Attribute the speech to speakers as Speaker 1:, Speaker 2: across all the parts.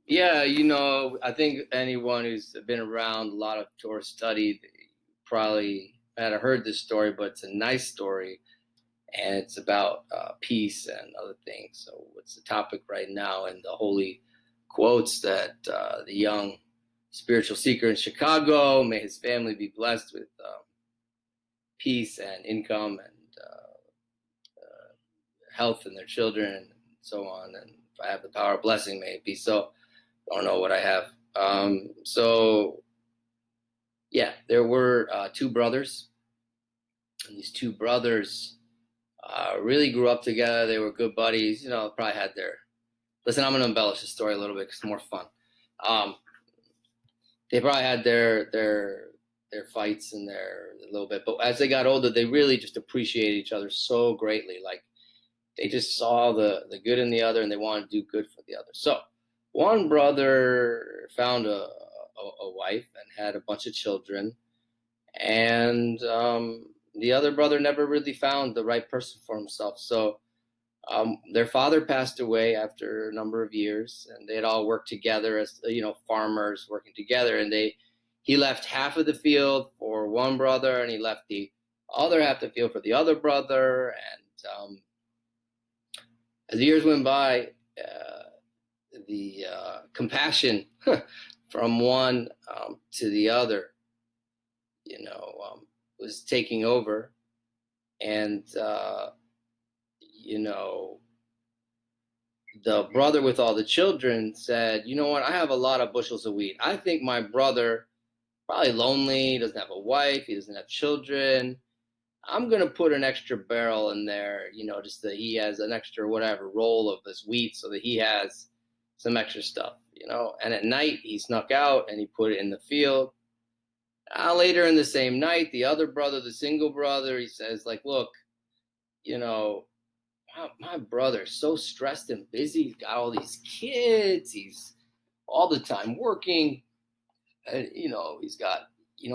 Speaker 1: Yeah, I think anyone who's been around a lot of Torah study probably had heard this story, but it's a nice story, and it's about peace and other things. So, it's the topic right now, and the holy quotes that the young spiritual seeker in Chicago, may his family be blessed with peace and income and health in their children and so on. And if I have the power of blessing, may it be so. I don't know what I have. So, yeah, there were two brothers, and these two brothers really grew up together. They were good buddies. Probably had their. Listen, I'm going to embellish the story a little bit because it's more fun. They probably had their fights and their a little bit, but as they got older, they really just appreciated each other so greatly. Like they just saw the good in the other, and they wanted to do good for the other. So one brother found a wife and had a bunch of children, and the other brother never really found the right person for himself. So their father passed away after a number of years, and they had all worked together as farmers working together. And he left half of the field for one brother, and he left the other half of the field for the other brother. And as the years went by, the compassion from one to the other, was taking over, and the brother with all the children said, "You know what? I have a lot of bushels of wheat. I think my brother probably lonely. He doesn't have a wife. He doesn't have children. I'm gonna put an extra barrel in there, just that he has an extra whatever roll of this wheat, so that he has some extra stuff, And at night he snuck out and he put it in the field. Later in the same night, the other brother, the single brother, he says, like, look, you know, my brother's so stressed and busy. He's got all these kids. He's all the time working. And, he's got, he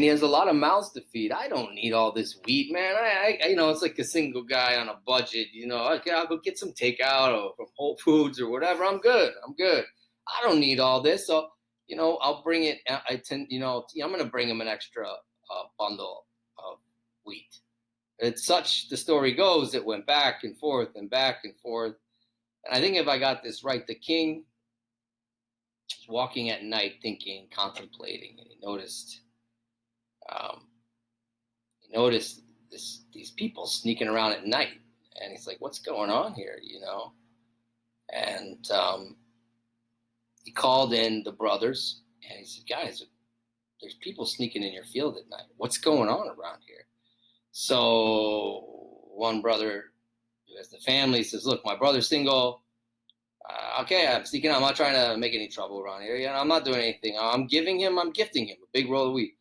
Speaker 1: has a lot of mouths to feed. I don't need all this wheat, man. It's like a single guy on a budget. I'll go get some takeout or from Whole Foods or whatever. I'm good. I don't need all this. So, I'll bring it. I'm going to bring him an extra bundle of wheat. It's such, the story goes, it went back and forth and back and forth. And I think if I got this right, the king was walking at night thinking, contemplating, and he noticed these people sneaking around at night. And he's like, what's going on here, And he called in the brothers, and he said, guys, there's people sneaking in your field at night. What's going on around here? So one brother who has the family says, look, my brother's single. Okay, I'm sneaking out. I'm not trying to make any trouble around here. I'm not doing anything. I'm gifting him a big roll of wheat.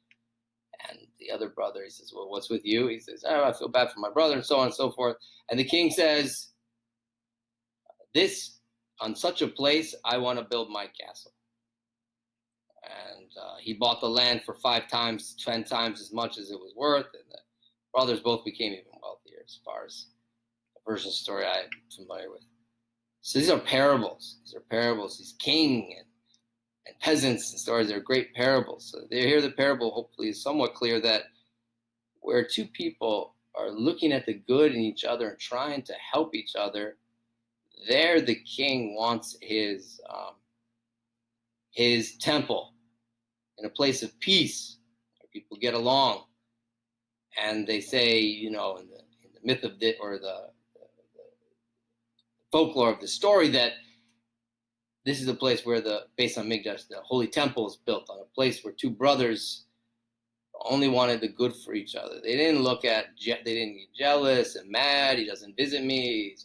Speaker 1: And the other brother, he says, well, what's with you? He says, I feel bad for my brother, and so on and so forth. And the king says, on such a place, I want to build my castle. And he bought the land for 5 times, 10 times as much as it was worth. And the brothers both became even wealthier, as far as the version of the story I'm familiar with. So these are parables. These king and peasants and stories are great parables. So they hear the parable, hopefully is somewhat clear, that where two people are looking at the good in each other and trying to help each other, there the king wants his temple in a place of peace where people get along. And they say, in the myth of it, or the folklore of the story, that this is a place where based on Mikdash, the holy temple is built on a place where two brothers only wanted the good for each other. They didn't they didn't get jealous and mad. He doesn't visit me.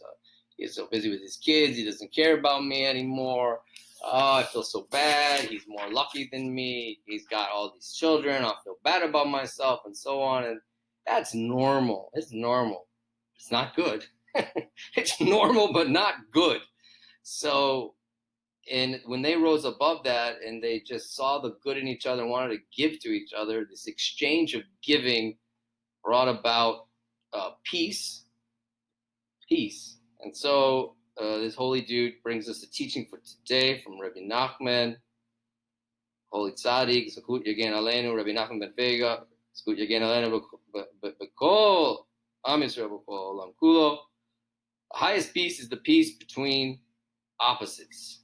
Speaker 1: He's so busy with his kids. He doesn't care about me anymore. Oh, I feel so bad. He's more lucky than me. He's got all these children. I feel bad about myself, and so on. And that's normal. It's normal. It's not good. It's normal, but not good. So, and when they rose above that and they just saw the good in each other and wanted to give to each other, this exchange of giving brought about peace. And so this holy dude brings us a teaching for today from Rebbe Nachman, Holy Tzaddik, Zakut Yagen Aleinu, Rebbe Nachman ben Vega, Zakut Yagen Aleinu, B'kol Am Yisrael, B'kol Olam Kulo. The highest peace is the peace between opposites.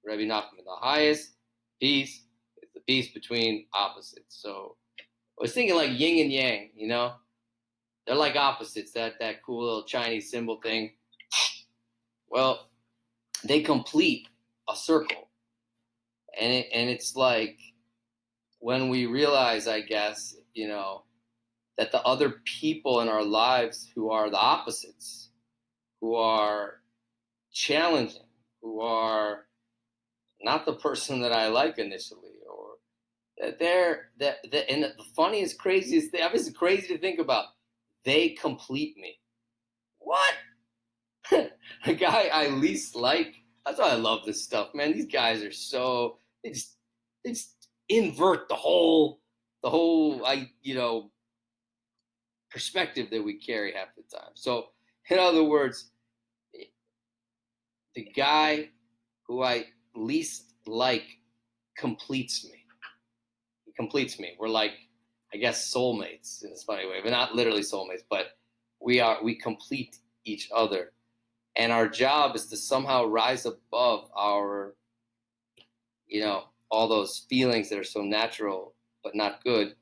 Speaker 1: Rebbe Nachman, the highest peace is the peace between opposites. So I was thinking like yin and yang, you know? They're like opposites, that cool little Chinese symbol thing. Well, they complete a circle. And it's like when we realize, I guess, you know, that the other people in our lives who are the opposites, who are challenging, who are not the person that I like initially, or that and the funniest, craziest thing, I mean, it's crazy to think about, they complete me. What? The guy I least like, that's why I love this stuff, man. These guys are so, they just invert the whole perspective that we carry half the time. So in other words, the guy who I least like completes me. He completes me. We're like, I guess, soulmates in this funny way, but not literally soulmates, but we complete each other. And our job is to somehow rise above our, you know, all those feelings that are so natural but not good,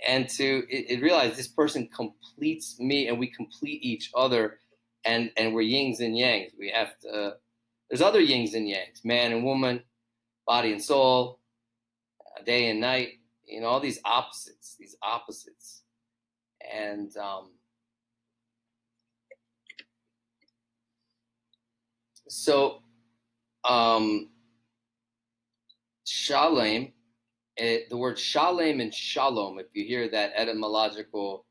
Speaker 1: and to realize this person completes me and we complete each other, and we're yins and yangs. We have to, there's other yins and yangs, man and woman, body and soul, day and night, you know, all these opposites. And shalem, the word shalem and shalom, if you hear that etymological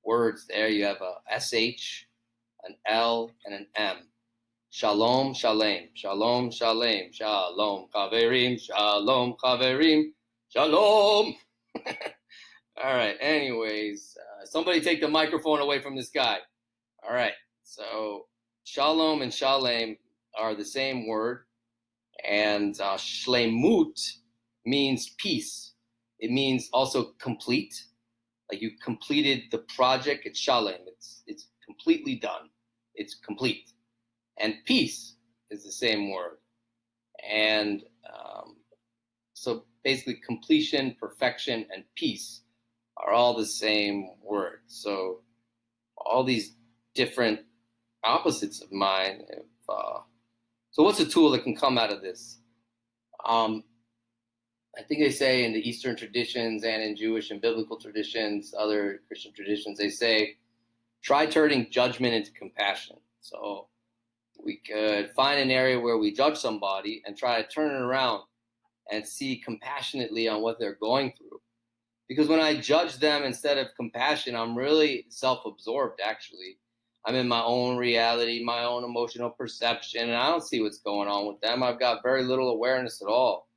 Speaker 1: words there, you have a SH, an L, and an M. Shalom, shalem, shalom, shalem, shalom, chaverim, shalom, chaverim, shalom. All right, anyways, somebody take the microphone away from this guy. All right, so shalom and shalem are the same word, and shlemut means peace. It means also complete, like you completed the project. It's shalem. It's completely done. It's complete. And peace is the same word. And so basically completion, perfection, and peace are all the same word. So all these different opposites of mine. So what's a tool that can come out of this? I think they say in the Eastern traditions and in Jewish and biblical traditions, other Christian traditions, they say, try turning judgment into compassion. So we could find an area where we judge somebody and try to turn it around and see compassionately on what they're going through. Because when I judge them instead of compassion, I'm really self-absorbed, actually. I'm in my own reality, my own emotional perception, and I don't see what's going on with them. I've got very little awareness at all.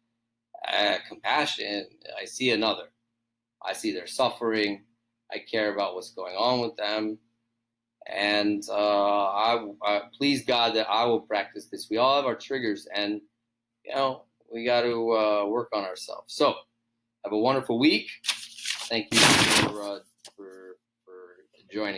Speaker 1: Compassion, I see another. I see their suffering. I care about what's going on with them. And I please God that I will practice this. We all have our triggers, and, you know, we got to work on ourselves. So have a wonderful week. Thank you for joining.